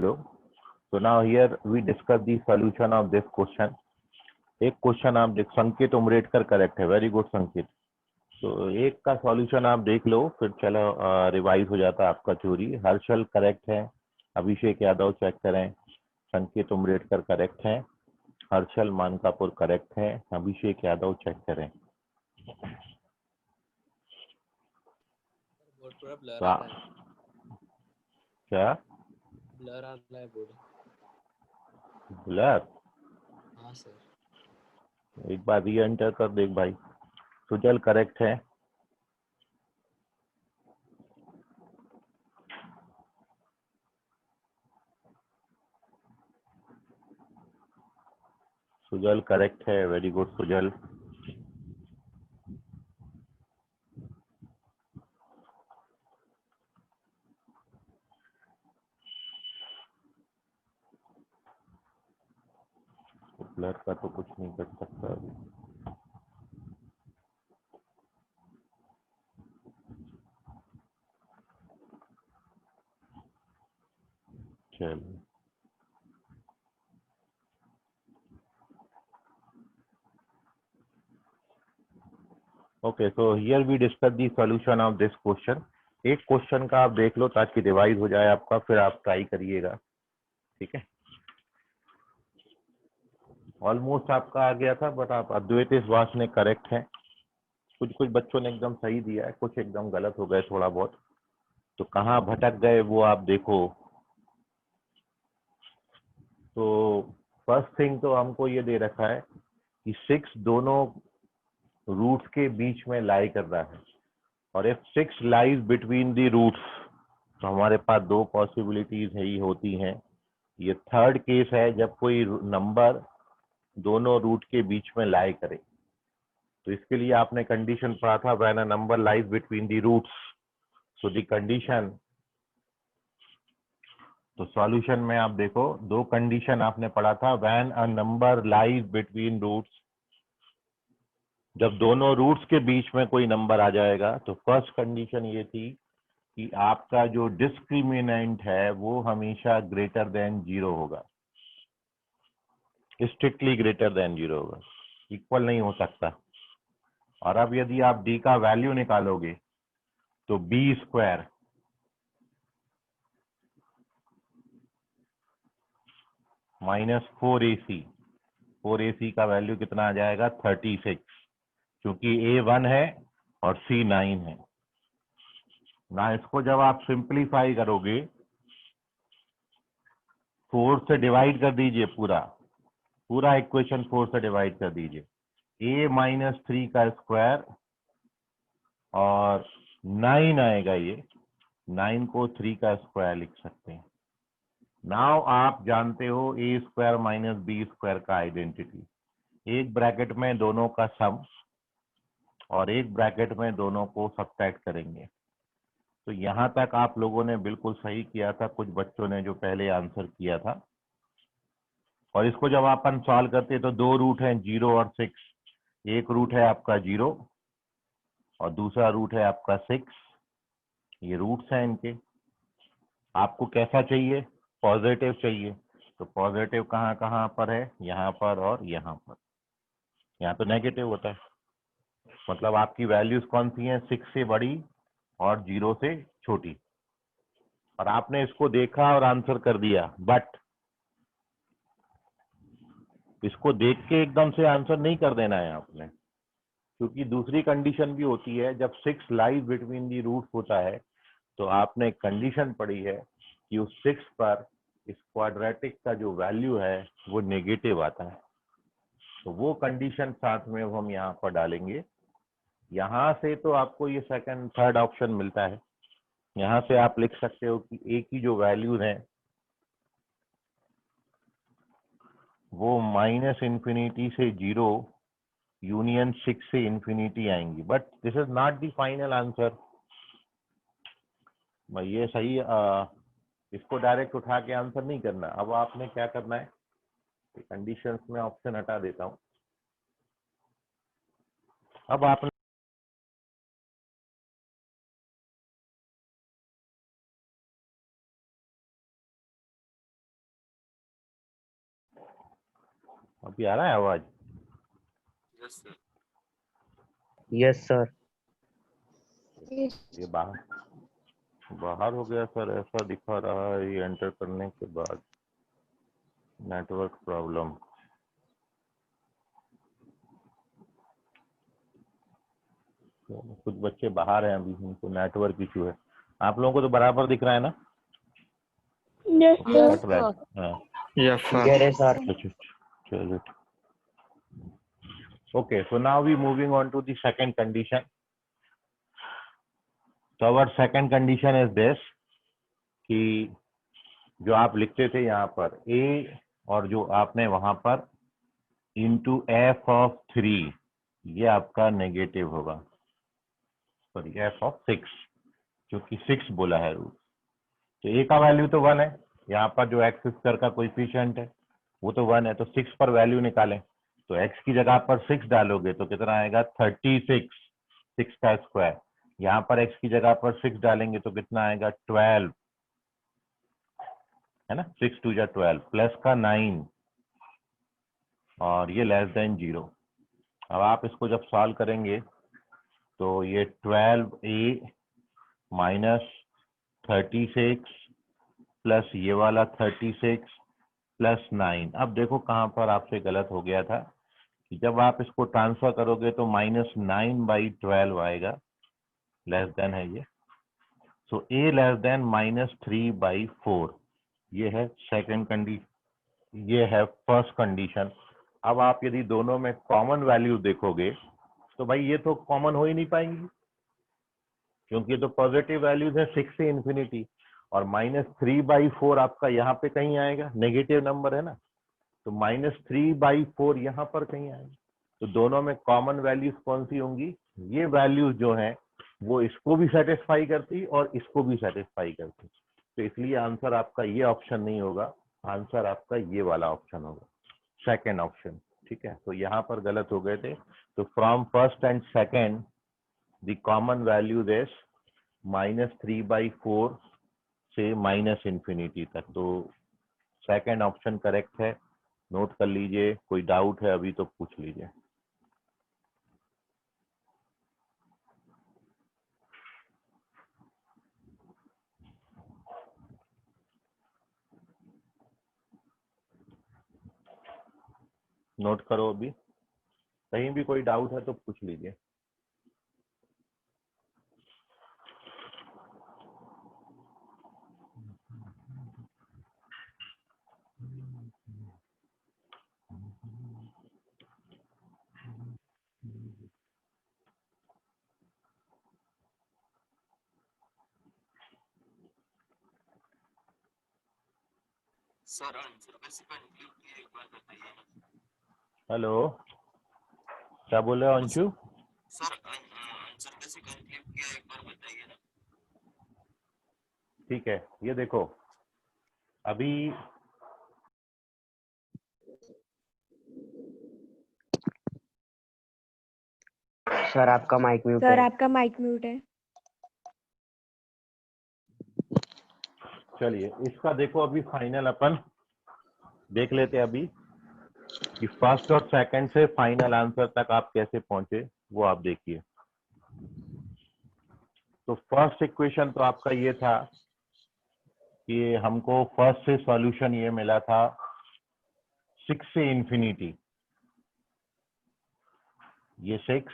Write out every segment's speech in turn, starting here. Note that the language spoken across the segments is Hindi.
below. So now here we discuss the solution of this question. एक क्वेश्चन आप देख, संकेत उमरेडकर करेक्ट है, वेरी गुड संकेत। तो एक का सॉल्यूशन आप देख लो, फिर चलो रिवाइज हो जाता है आपका थ्योरी। हर्षल करेक्ट है, अभिषेक यादव चेक करें, संकेत उमरेडकर करेक्ट है, हर्षल मानकापुर करेक्ट है, अभिषेक यादव चेक करें। बोर्ड पूरा ब्लर आ रहा है। क्या ब्लर आ रहा है बोर्ड? ब्लर? हाँ सर। एक बार री एंटर कर देख भाई। सुजल करेक्ट है, सुजल करेक्ट है, वेरी गुड सुजल। ब्लर का तो कुछ नहीं कर सकता अभी। चलो okay, so here we discuss the solution of this question. एक क्वेश्चन का आप देख लो ताकि रिवाइज हो जाए आपका, फिर आप ट्राई करिएगा, ठीक है। ऑलमोस्ट आपका आ गया था, बट आप अद्वैत वास ने करेक्ट है। कुछ कुछ बच्चों ने एकदम सही दिया है, कुछ एकदम गलत हो गए थोड़ा बहुत। तो कहाँ भटक गए वो आप देखो। तो फर्स्ट थिंग तो हमको ये दे रखा है कि 6 दोनों रूट्स के बीच में लाई कर रहा है, और if 6 lies between the roots, तो हमारे पास दो पॉसिबिलिटीज ही होती हैं। ये थर्ड केस है जब कोई नंबर दोनों रूट के बीच में लाई करे। तो इसके लिए आपने कंडीशन पढ़ा था, when a number lies between the roots, so the condition. तो सॉल्यूशन में आप देखो, दो कंडीशन आपने पढ़ा था, when a number lies between roots, जब दोनों रूट्स के बीच में कोई नंबर आ जाएगा। तो फर्स्ट कंडीशन ये थी कि आपका जो डिस्क्रिमिनेंट है वो हमेशा ग्रेटर देन 0 होगा, स्ट्रिक्टली ग्रेटर देन 0 होगा, इक्वल नहीं हो सकता। और अब यदि आप डी का वैल्यू निकालोगे तो B square minus 4ac, 4ac का वैल्यू कितना आ जाएगा? 36, क्योंकि a 1 है और c 9 है ना। इसको जब आप सिंप्लीफाई करोगे, 4 से डिवाइड कर दीजिए, पूरा इक्वेशन 4 से डिवाइड कर दीजिए। a माइनस 3 का स्क्वायर और 9 आएगा, ये 9 को 3 का स्क्वायर लिख सकते हैं। नाउ आप जानते हो ए स्क्वायर माइनस बी स्क्वायर का आइडेंटिटी, एक ब्रैकेट में दोनों का सम और एक ब्रैकेट में दोनों को सब्ट्रैक्ट करेंगे। तो यहां तक आप लोगों ने बिल्कुल सही किया था, कुछ बच्चों ने जो पहले आंसर किया था। और इसको जब अपन सॉल्व करते हैं तो दो रूट हैं, 0 और 6। एक रूट है आपका 0 और दूसरा रूट है आपका 6। ये रूट्स हैं इनके। आपको कैसा चाहिए? पॉजिटिव चाहिए। तो पॉजिटिव कहाँ कहाँ पर है? यहाँ पर और यहाँ पर। यहाँ तो नेगेटिव होता है, मतलब आपकी वैल्यूज कौन सी हैं? 6 से बड़ी और 0 से छोटी। और आपने इसको देखा और आंसर कर दिया, बट इसको देख के एकदम से आंसर नहीं कर देना है आपने, क्योंकि दूसरी कंडीशन भी होती है। जब 6 लाइज बिटवीन दी रूट होता है तो आपने कंडीशन पढ़ी है कि उस 6 पर इस क्वाड्रेटिक का जो वैल्यू है वो नेगेटिव आता है। तो वो कंडीशन साथ में हम यहाँ पर डालेंगे। यहाँ से तो आपको ये सेकंड थर्ड ऑप्शन मिलता है। यहाँ से आप लिख सकते हो कि ए की जो वैल्यूज हैं वो माइनस इन्फिनिटी से 0 यूनियन 6 से इन्फिनिटी आएंगी, but this is not the final answer. ये सही इसको डायरेक्ट उठा के आंसर नहीं करना। अब आपने क्या करना है, कंडीशंस में ऑप्शन हटा देता हूँ। अब आपने अभी आ रहा है आवाज? Yes sir. Yes sir. ये बाहर हो गया सर, ऐसा दिखा रहा है ये एंटर करने के बाद। Network problem. कुछ बच्चे बाहर हैं अभी, उनको नेटवर्क इशू है। आप लोगों को तो बराबर दिख रहा है ना? Yes, cut sir. रहा है? हाँ, Yes, sir. जय सर। चलो। Okay, so now we moving on to the second condition. So our second condition is this कि जो आप लिखते थे यहाँ पर a और जो आपने वहां पर into f of 3, ये आपका नेगेटिव होगा, सॉरी f of 6, क्योंकि 6 बोला है रूट। तो a का वैल्यू तो 1 है, यहाँ पर जो x स्क्वायर का कोएफिशिएंट है वो तो 1 है, तो 6 पर वैल्यू निकालें। तो x की जगह पर 6 डालोगे तो कितना आएगा? 36, 6 का स्क्वायर। यहाँ पर x की जगह पर 6 डालेंगे तो कितना आएगा? 12, है ना? 6 2 जा 12, प्लस का 9, और ये लेस देन 0। अब आप इसको जब सॉल्व करेंगे तो ये 12a माइनस 36 प्लस ये वाला 36 प्लस 9। अब देखो कहाँ पर आपसे गलत हो गया था कि जब आप इसको ट्रांसफर करोगे तो -9/12 आएगा, लेस देन है ये। सो a लेस देन -3/4, ये है सेकंड कंडीशन, ये है फर्स्ट कंडीशन। अब आप यदि दोनों में कॉमन वैल्यू देखोगे तो भाई ये तो कॉमन हो ही नहीं पाएंगी, क्योंकि तो पॉजिटिव वैल्यूज है 6 से इंफिनिटी, और -3/4 आपका यहाँ पे कहीं आएगा, नेगेटिव नंबर है ना, तो -3/4 यहाँ पर कहीं आएगा। तो दोनों में कॉमन वैल्यूज कौन सी होंगी? ये वैल्यूज जो हैं वो इसको भी सेटिस्फाई करती और इसको भी सेटिस्फाई करती। तो इसलिए आंसर आपका ये ऑप्शन नहीं होगा, आंसर आपका ये वाला ऑप्शन होगा, सेकेंड ऑप्शन। ठीक है, तो यहाँ पर गलत हो गए थे। तो from first and second the common value is -3/4 से -इंफिनिटी तक। तो सेकेंड ऑप्शन करेक्ट है, नोट कर लीजिए। कोई डाउट है अभी तो पूछ लीजिए। नोट करो, अभी कहीं भी कोई डाउट है तो पूछ लीजिए। सर आंसर कैसे कंक्लूड किया एक बार बताइए ना। हेलो, क्या बोल रहे हो अंशु? सर आंसर कैसे कंक्लूड किया एक बार बताइए ना। ठीक है, ये देखो अभी सर आपका माइक म्यूट सर है। आपका माइक म्यूट है। चलिए इसका देखो, अभी फाइनल अपन देख लेते हैं अभी कि फर्स्ट और सेकंड से फाइनल आंसर तक आप कैसे पहुंचे, वो आप देखिए। तो फर्स्ट इक्वेशन तो आपका ये था कि हमको फर्स्ट से सॉल्यूशन ये मिला था 6 से इंफिनिटी, ये 6,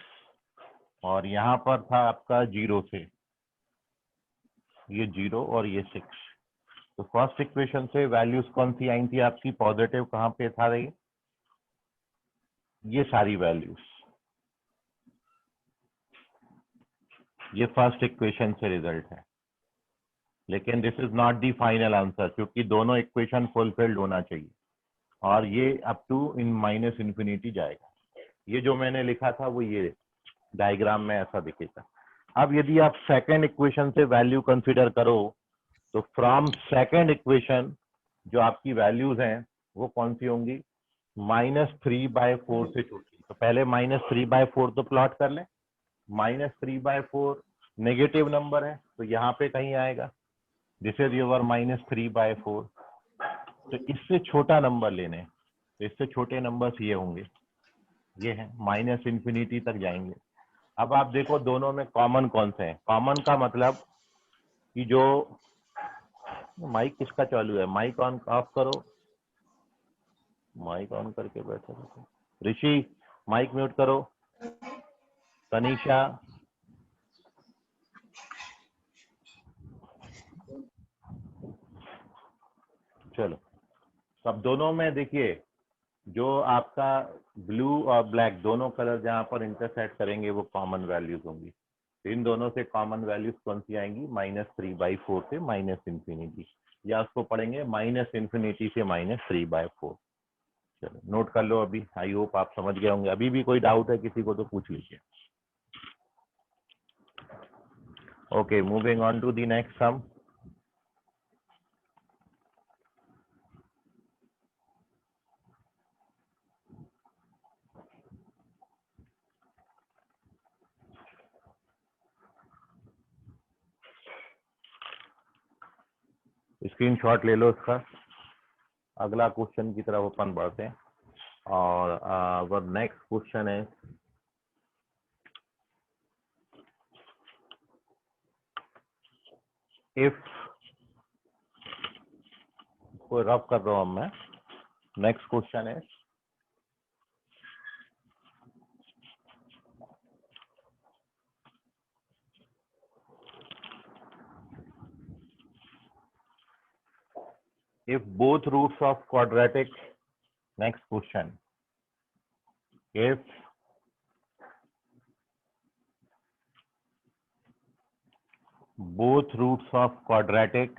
और यहाँ पर था आपका 0 से, ये 0 और ये 6। तो फर्स्ट इक्वेशन से वैल्यूज कौन सी आई थी आपकी? पॉजिटिव कहाँ पे था रही? ये सारी वैल्यूज, ये फर्स्ट इक्वेशन से रिजल्ट है। लेकिन this is not the final answer, क्योंकि दोनों इक्वेशन फुलफिल्ड होना चाहिए, और ये अप टू माइनस इंफिनिटी जाएगा। ये जो मैंने लिखा था वो ये डायग्राम में ऐसा दिखेगा। अब यदि आप सेकंड इक्वेशन से वैल्यू कंसीडर करो तो फ्रॉम सेकंड इक्वेशन जो आपकी वैल्यूज हैं वो कौन सी होंगी? -3/4 से छोटी। तो पहले -3/4 तो प्लॉट कर लें। -3/4 नेगेटिव नंबर है तो यहाँ पे कहीं आएगा, दिस इज योर -3/4। तो इससे छोटा नंबर लेने, तो इससे छोटे नंबर्स ये होंगे, ये है माइनस इन्फिनिटी तक जाएंगे। अब आप देखो दोनों में कॉमन कौन से हैं। कॉमन का मतलब कि जो माइक किसका चालू है, माइक ऑन ऑफ करो, माइक ऑन करके बैठे रहो। ऋषि माइक म्यूट करो, तनीषा, चलो। अब दोनों में देखिए जो आपका ब्लू और ब्लैक दोनों कलर जहां पर इंटरसेक्ट करेंगे वो कॉमन वैल्यूज होंगी। तो इन दोनों से कॉमन वैल्यूज कौन सी आएंगी, -3/4 से माइनस इंफिनिटी, या उसको पढ़ेंगे माइनस इंफिनिटी से -3/4। चलो नोट कर लो अभी, आई होप आप समझ गए होंगे। अभी भी कोई डाउट है किसी को तो पूछ लीजिए। Okay, moving on to the next sum. Screenshot ले लो इसका। अगला क्वेश्चन की तरफ अपन बढ़ते हैं और आवर नेक्स्ट क्वेश्चन है इफ, कोई रब कर रहा हूं मैं। नेक्स्ट क्वेश्चन है if both roots of quadratic, next question, if both roots of quadratic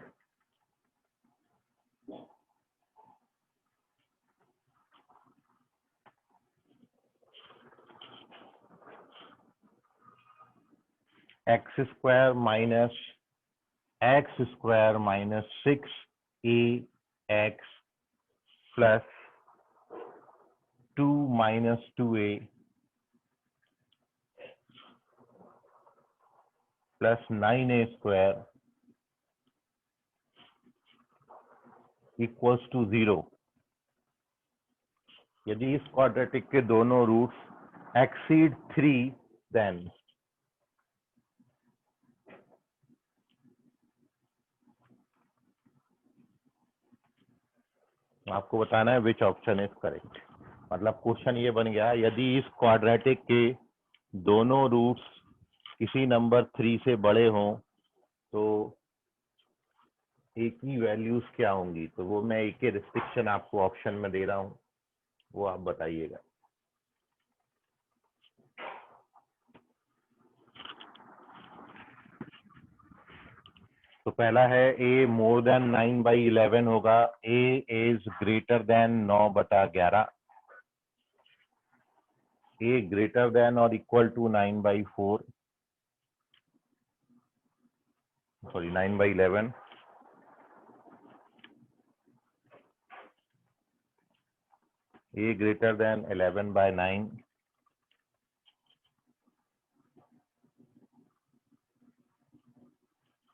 x square minus x square minus 6ax plus 2 minus 2a plus 9a square equals to 0, यदि इस क्वाड्रेटिक के दोनों रूट्स एक्सीड 3, देन आपको बताना है विच ऑप्शन इज करेक्ट। मतलब क्वेश्चन ये बन गया, यदि इस क्वाड्रेटिक के दोनों रूट्स किसी नंबर 3 से बड़े हों तो एक ही वैल्यूज क्या होंगी। तो वो मैं एक ही रिस्ट्रिक्शन आपको ऑप्शन में दे रहा हूं, वो आप बताइएगा। तो पहला है a मोर देन 9/11 होगा, a is greater than 9/11, a greater than और equal to 9/4, sorry 9/11, a greater than 11/9,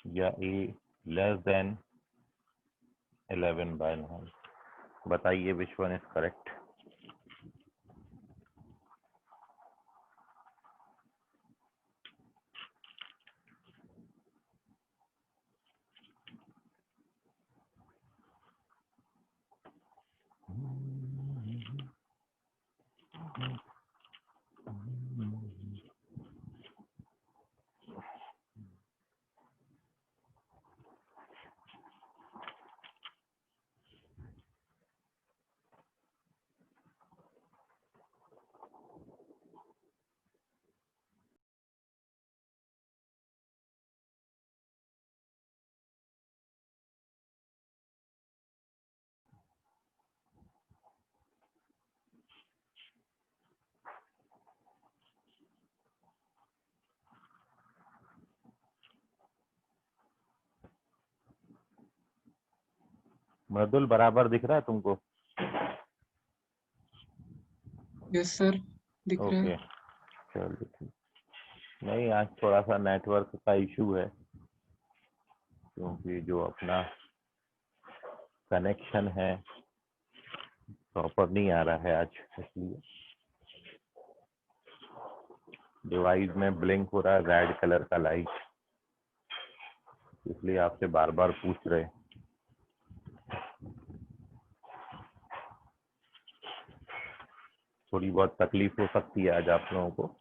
या a लेस देन 11/9। बताइए which one is correct. Mridul बराबर दिख रहा है तुमको? यस सर, दिख रहा ओके है। चलिए ठीक। नहीं आज थोड़ा सा नेटवर्क का इशू है, क्योंकि जो अपना कनेक्शन है प्रॉपर नहीं आ रहा है आज, इसलिए डिवाइस में ब्लिंक हो रहा है रेड कलर का लाइट, इसलिए आपसे बार बार पूछ रहे। थोड़ी बहुत तकलीफ हो सकती है आज आप लोगों को।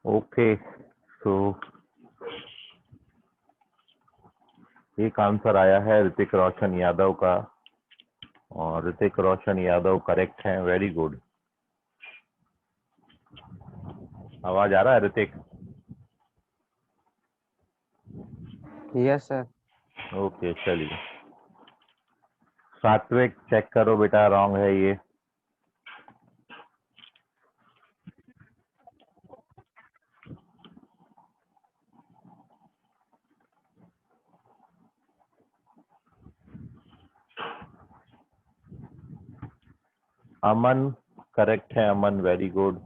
ओके, तो एक आंसर आया है ऋतिक रोशन यादव का, और ऋतिक रोशन यादव करेक्ट है। Very good. आवाज आ रहा है ऋतिक? Yes sir. ओके, चलिए। सात्विक चेक करो बेटा, रॉन्ग है ये। अमन करेक्ट है, Aman very good.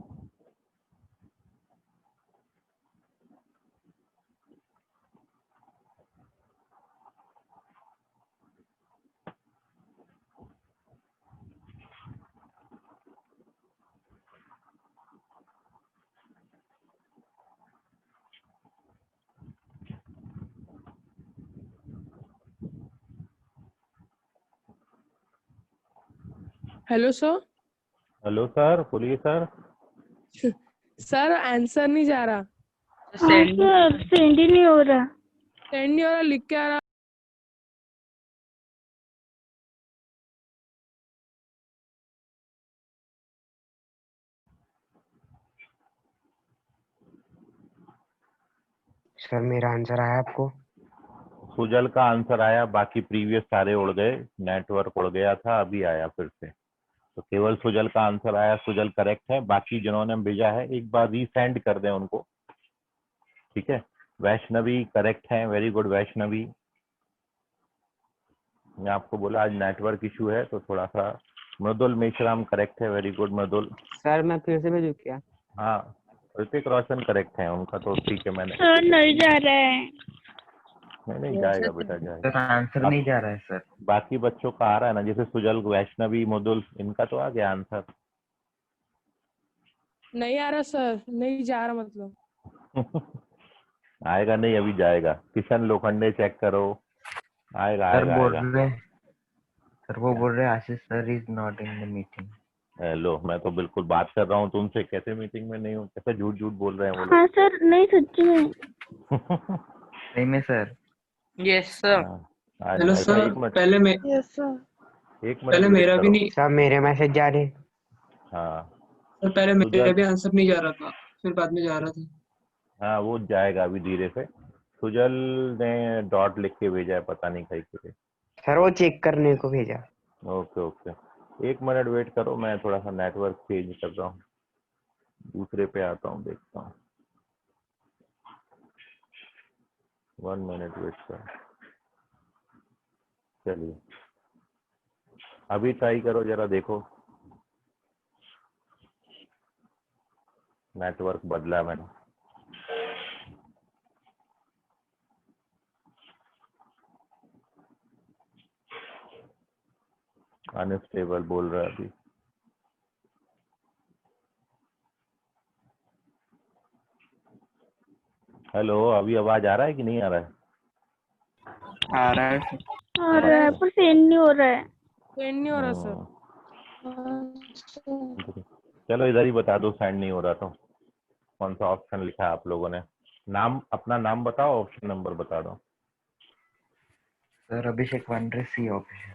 Hello sir. Hello sir, बोलिए सर। सर आंसर नहीं जा रहा, सर सेंड ही नहीं हो रहा। सेंड नहीं हो रहा, लिख के आ रहा। सर मेरा आंसर आया आपको? सुजल का आंसर आया, बाकी प्रीवियस सारे उड़ गए, नेटवर्क उड़ गया था, अभी आया फिर से। तो केवल सुजल का आंसर आया, सुजल करेक्ट है। बाकी जिन्होंने भेजा है एक बार रीसेंड कर दें उनको, ठीक है। वैष्णवी करेक्ट है, वेरी गुड वैष्णवी। मैं आपको बोला आज नेटवर्क इशू है तो थोड़ा सा। मृदुल मेश्राम करेक्ट है, वेरी गुड मृदुल। सर मैं फिर से भेजूँ क्या? हाँ, ऋतिक रोशन करेक्ट है, उनका तो ठीक है। मैंने सर नहीं जा रहा है। नहीं जाएगा बेटा, जाएगा। सर आंसर नहीं जा रहा है सर। बाकी बच्चों का आ रहा है ना, जैसे सुजल, वैष्णवी, मृदुल, इनका तो आ गया आंसर। नहीं आ रहा सर, नहीं जा रहा मतलब। आएगा नहीं, अभी जाएगा। किशन लोखंडे चेक करो, आएगा सर आएगा बोल आएगा। रहे सर, वो बोल रहे Ashish sir is not in the meeting. लो, मैं तो बिल्कुल बात कर रहा हूँ तुमसे, कैसे मीटिंग में नहीं हूँ? कैसे झूठ झूठ बोल रहे हैं वो लोग। हाँ सर, नहीं सच्ची में। सही में सर। Yes sir. हाँ, आज हेलो ऐसा सर, एक मिनट, पहले मैं यस सर। एक मिनट पहले वेट मेरा भी करो। नहीं, सर मेरे मैसेज जा रहे। हाँ सर पहले मेरा सुजल, भी आंसर नहीं जा रहा था, फिर बाद में जा रहा था। हाँ वो जाएगा अभी धीरे से। सुजल ने डॉट लिख के भेजा है, पता नहीं कहीं के। सर वो चेक करने को भेजा। ओके ओके, एक मिनट वेट करो, मैं थोड़ा सा नेटवर्क चेंज कर रहा हूँ, दूसरे पे आता हूँ, देखता हूँ। 1 मिनट वेट करो। चलिए अभी ट्राई करो जरा, देखो। नेटवर्क बदला मैंने। अनस्टेबल बोल रहा है अभी। हेलो, अभी आवाज आ रहा है कि नहीं आ रहा है? आ रहा है सर। आ रहा है पर सेंड नहीं हो रहा है। सेंड नहीं हो रहा सर। चलो इधर ही बता दो, साइड नहीं हो रहा तो। कौन सा ऑप्शन लिखा है आप लोगों ने? नाम, अपना नाम बताओ, ऑप्शन नंबर बता दो। Sir, Abhishek Vandre, C option.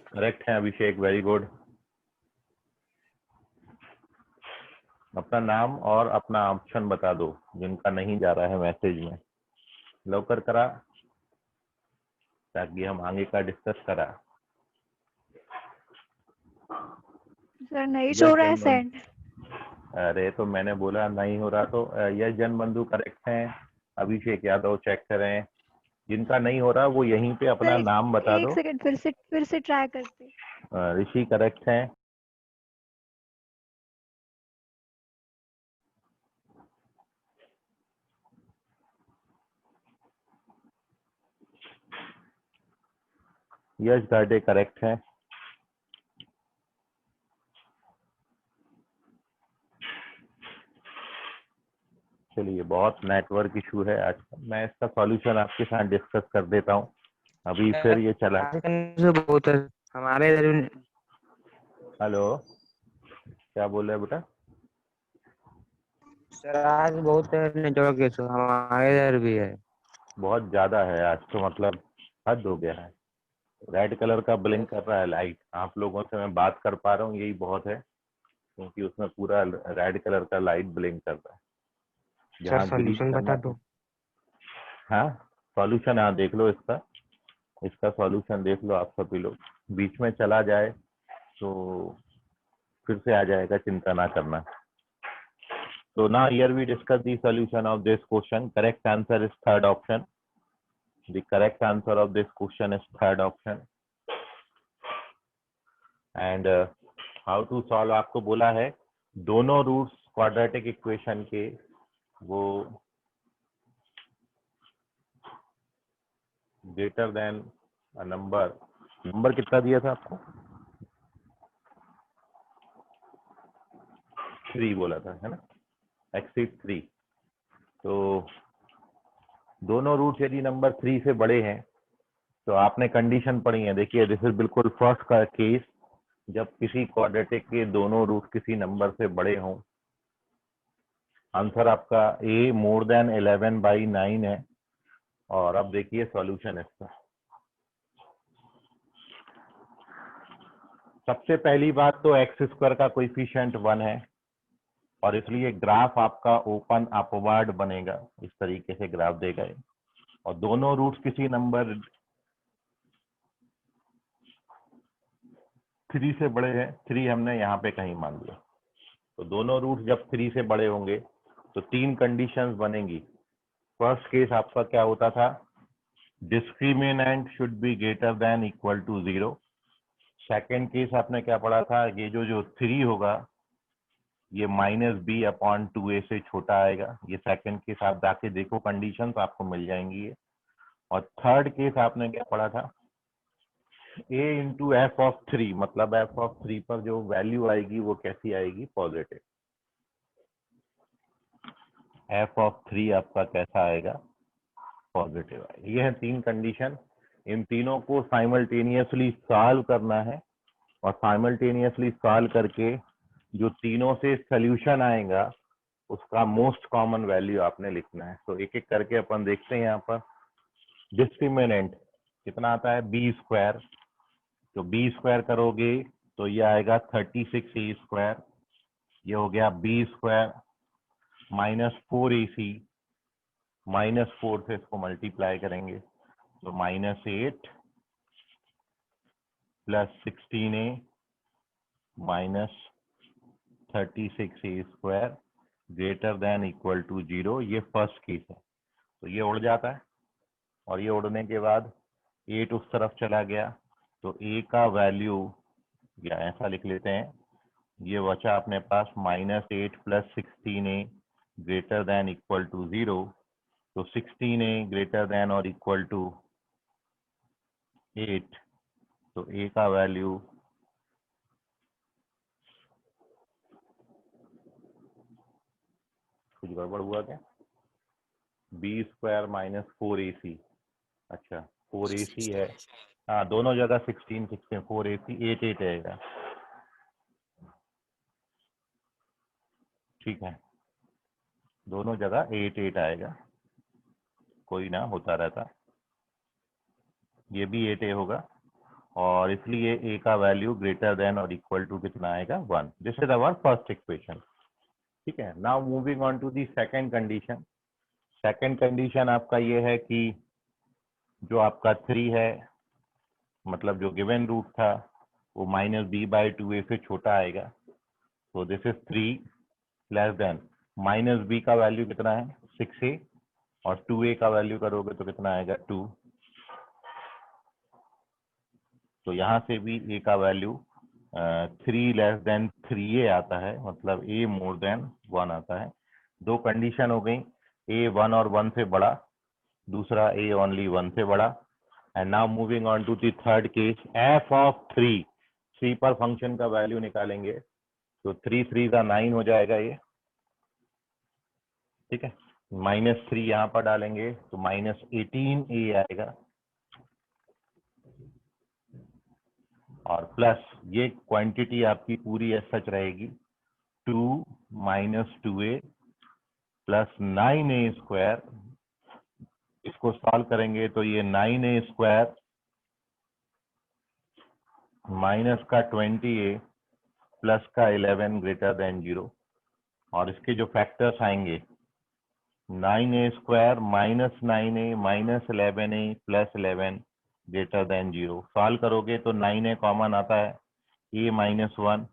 Correct है अभिषेक, वेरी गुड। अपना नाम और अपना ऑप्शन बता दो जिनका नहीं जा रहा है मैसेज में, लवकर करा ताकि हम आगे का डिस्कस करा। सर नहीं शो रहा है यस सेंड। अरे तो मैंने बोला नहीं हो रहा तो यस जन बंधु करेक्ट है। अभिषेक यादव चेक करें, जिनका नहीं हो रहा वो यहीं पे अपना सर नाम बता एक दो। सेकंड फिर से ट्राई करते। ऋषि करेक्ट है। यश गार्डे करेक्ट है। चलिए बहुत नेटवर्क इशू है आज, मैं इसका सॉल्यूशन आपके साथ डिस्कस कर देता हूँ। अभी फिर ये चला। आज करने से बहुत है। हमारे इधर भी- हेलो क्या बोल रहे हैं बेटा? सर आज बहुत नेटवर्क इशू हमारे इधर भी है। बहुत ज्यादा है आज तो, मतलब हद हो गया है। रेड कलर का ब्लिंक कर रहा है लाइट, आप लोगों से मैं बात कर पा रहा हूँ यही बहुत है, क्योंकि उसमें पूरा रेड कलर का लाइट ब्लिंक कर रहा है। सर जहाँ ग्रीन सॉल्यूशन बता दो। हाँ सॉल्यूशन हाँ देख लो इसका सॉल्यूशन देख लो आप सभी लोग। बीच में चला जाए तो फिर से आ जाएगा, चिंता ना करना। So now here we discuss the solution of this question. Correct answer is third option. The correct answer of this question is third option. And how to solve आपको बोला है दोनों रूट्स क्वाड्रेटिक इक्वेशन के वो ग्रेटर देन नंबर कितना दिया था आपको? 3 बोला था है ना, एक्सीड 3। तो दोनों रूट्स यदि नंबर 3 से बड़े हैं तो आपने कंडीशन पढ़ी है, देखिए दिस इज बिल्कुल फर्स्ट का केस, जब किसी क्वाड्रेटिक के दोनों रूट किसी नंबर से बड़े हों। आंसर आपका a मोर देन 11/9 है। और अब देखिए सॉल्यूशन इसका। सबसे पहली बात तो एक्स स्क्वायर का कोएफिशिएंट 1 है और इसलिए ग्राफ आपका ओपन अपवर्ड बनेगा, इस तरीके से ग्राफ देगा ये। और दोनों रूट्स किसी नंबर 3 से बड़े हैं, 3 हमने यहाँ पे कहीं मान लिया। तो दोनों रूट्स जब 3 से बड़े होंगे तो 3 कंडीशंस बनेंगी। फर्स्ट केस आपका क्या होता था, discriminant should be greater than equal to 0। Second case आपने क्या पढ़ा था, ये जो 3 होगा ये -b/2a से छोटा आएगा। ये सेकेंड केस आप जाके देखो, कंडीशंस आपको मिल जाएंगी ये। और थर्ड केस आपने क्या पढ़ा था, a इंटू f(3), मतलब f(3) पर जो वैल्यू आएगी वो कैसी आएगी, पॉजिटिव। f(3) आपका कैसा आएगा, पॉजिटिव आएगा। ये है 3 कंडीशन। इन तीनों को साइमल्टेनियसली सॉल्व करना है और साइमल्टेनियसली सॉल्व करके जो तीनों से सोल्यूशन आएगा उसका मोस्ट कॉमन वैल्यू आपने लिखना है। तो एक एक करके अपन देखते हैं। यहाँ पर डिस्क्रिमिनेंट कितना आता है, b²। तो b² करोगे तो ये आएगा 36a²। ये हो गया b² -4ac, -4 से इसको मल्टीप्लाई करेंगे तो -8 + 16a -36a² greater than equal to 0। ये फर्स्ट केस है। तो ये उड़ जाता है और ये उड़ने के बाद 8 उस तरफ चला गया तो a का वैल्यू, या ऐसा लिख लेते हैं, ये बचा अपने पास -8 + 16a greater than equal to 0। तो 16a ग्रेटर देन और इक्वल टू 8, तो a का वैल्यू कुछ गड़बड़ हुआ क्या, b² -4ac, अच्छा 4ac है, हाँ दोनों जगह 16 4ac 8 आएगा, ठीक है, दोनों जगह 8 आएगा, कोई ना होता रहता। ये भी 8a होगा, और इसलिए a का वैल्यू ग्रेटर देन और इक्वल टू कितना आएगा 1। This is our first equation. ठीक है, now moving on to the second condition. Second condition आपका ये है कि जो आपका 3 है, मतलब जो गिवन रूट था वो -b/2a से छोटा आएगा। तो this is 3 less than -b का वैल्यू कितना है 6a, और 2a का वैल्यू करोगे तो कितना आएगा 2। तो यहाँ से भी a का वैल्यू 3 लेस देन 3a आता है, मतलब a मोर देन 1 आता है। दो कंडीशन हो गई, a 1 और 1 से बड़ा, दूसरा a ओनली 1 से बड़ा। And now moving on to the third case, f of 3 पर फंक्शन का वैल्यू निकालेंगे तो 3 3 का 9 हो जाएगा ये। ठीक है, -3 यहाँ पर डालेंगे तो -18a आएगा, और प्लस ये क्वांटिटी आपकी पूरी एज सच रहेगी 2 - 2a प्लस 9a स्क्वायर। इसको सॉल्व करेंगे तो ये 9a स्क्वायर माइनस का 20a प्लस का 11 ग्रेटर देन 0, और इसके जो फैक्टर्स आएंगे 9a square minus 9a minus 11a plus 11 greater than 0। Solve करोगे तो 9a कॉमन आता है, a -1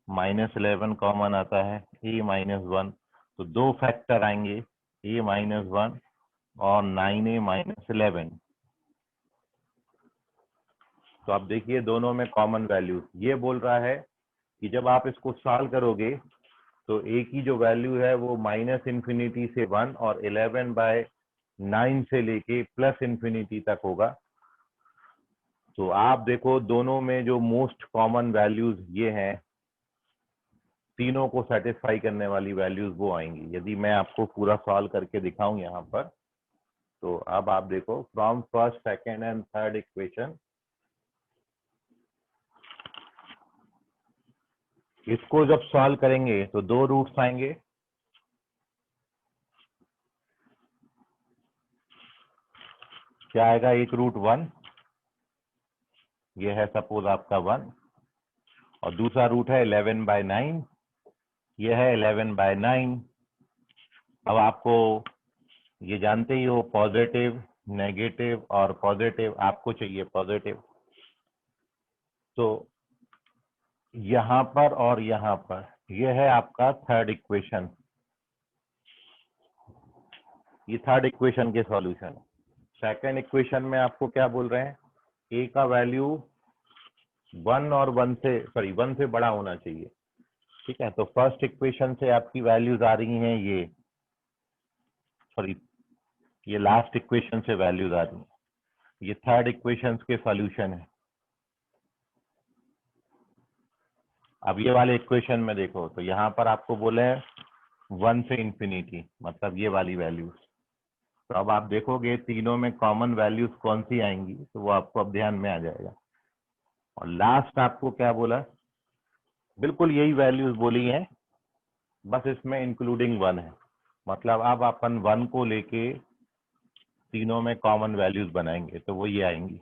माइनस 11 कॉमन आता है, a -1। तो दो फैक्टर आएंगे, a -1 और 9a - 11। तो आप देखिए दोनों में कॉमन वैल्यूज। ये बोल रहा है कि जब आप इसको सॉल्व करोगे तो a की जो वैल्यू है वो -∞ से 1 और 11/9 से लेके +∞ तक होगा। तो आप देखो दोनों में जो मोस्ट कॉमन वैल्यूज ये हैं, तीनों को सेटिस्फाई करने वाली वैल्यूज वो आएंगी। यदि मैं आपको पूरा सॉल्व करके दिखाऊं यहाँ पर, तो अब आप देखो from first, second and third equation, इसको जब सॉल्व करेंगे तो दो रूट्स आएंगे। क्या आएगा, एक रूट 1, ये है सपोज आपका 1, और दूसरा रूट है 11/9, ये है 11/9। अब आपको ये जानते ही हो पॉजिटिव, नेगेटिव और पॉजिटिव, आपको चाहिए पॉजिटिव। तो यहाँ पर और यहाँ पर ये है आपका थर्ड इक्वेशन, ये थर्ड इक्वेशन के सॉल्यूशन। सेकंड इक्वेशन में आपको क्या बोल रहे हैं, a का वैल्यू 1 और 1 से बड़ा होना चाहिए। ठीक है, तो फर्स्ट इक्वेशन से आपकी वैल्यूज आ रही हैं ये लास्ट इक्वेशन से वैल्यूज आ रही हैं, ये थर्ड इक्वेशन के सॉल्यूशन है। अब ये वाले इक्वेशन में देखो तो यहाँ पर आपको बोले 1 से इंफिनिटी, मतलब ये वाली वैल्यूज। तो अब आप देखोगे तीनों में कॉमन वैल्यूज कौन सी आएंगी, तो वो आपको अब ध्यान में आ जाएगा। और लास्ट आपको क्या बोला, बिल्कुल यही वैल्यूज बोली हैं, बस इसमें इंक्लूडिंग 1 है। मतलब अब अपन 1 को लेके तीनों में कॉमन वैल्यूज बनाएंगे तो वो ये आएंगी,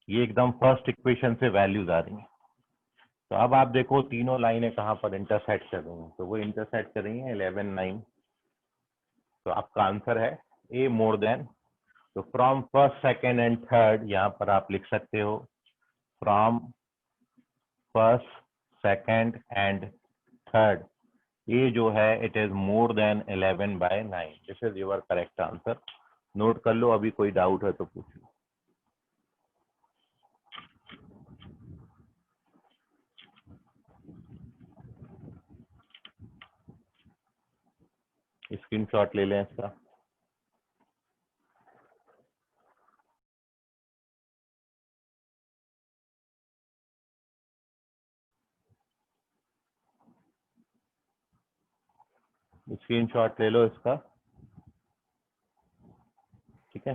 ये एकदम फर्स्ट इक्वेशन से वैल्यूज आ रही हैं। तो अब आप देखो तीनों लाइनें कहाँ पर इंटरसेक्ट कर रही हैं, तो वो इंटरसेक्ट कर रही हैं 11/9। तो आपका आंसर है a मोर देन। तो from first, second and third यहाँ पर आप लिख सकते हो from first, second and third, ये जो है it is more than 11/9। This is your correct answer. Note कर लो, अभी कोई डाउट है तो पूछ लो। स्क्रीनशॉट ले लें इसका। स्क्रीनशॉट ले लो इसका, ठीक है।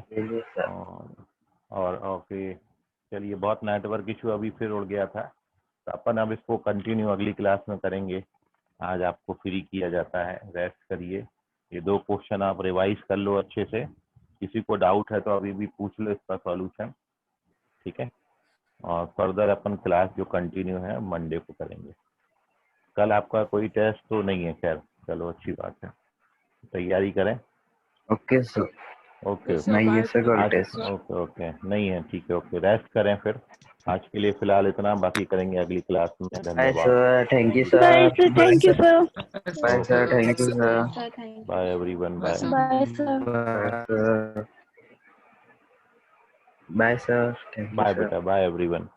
और ओके, चलिए, बहुत नेटवर्क इशू अभी फिर उड़ गया था, तो अपन अब इसको कंटिन्यू अगली क्लास में करेंगे। आज आपको फ्री किया जाता है, रेस्ट करिए। ये दो क्वेश्चन आप रिवाइज कर लो अच्छे से, किसी को डाउट है तो अभी भी पूछ लो इसका सॉल्यूशन। ठीक है, और फर्दर अपन क्लास जो कंटिन्यू है मंडे को करेंगे। कल आपका कोई टेस्ट तो नहीं है, खैर चलो अच्छी बात है, तैयारी करें। Okay sir, okay Yes, sir. नहीं है Bye, sir sir. Test. Okay okay, नहीं है, ठीक है, ओके, रेस्ट करें फिर। आज के लिए फिलहाल इतना, बाकी करेंगे अगली क्लास में। बाय धन्यवाद। Sir, thank you bye sir. Sir, thank you sir. Bye sir, thank you sir. Sir thank you. Bye everyone, bye. Bye sir. Bye sir, bye sir, thank you bye sir. बेटा, बाय एवरीवन।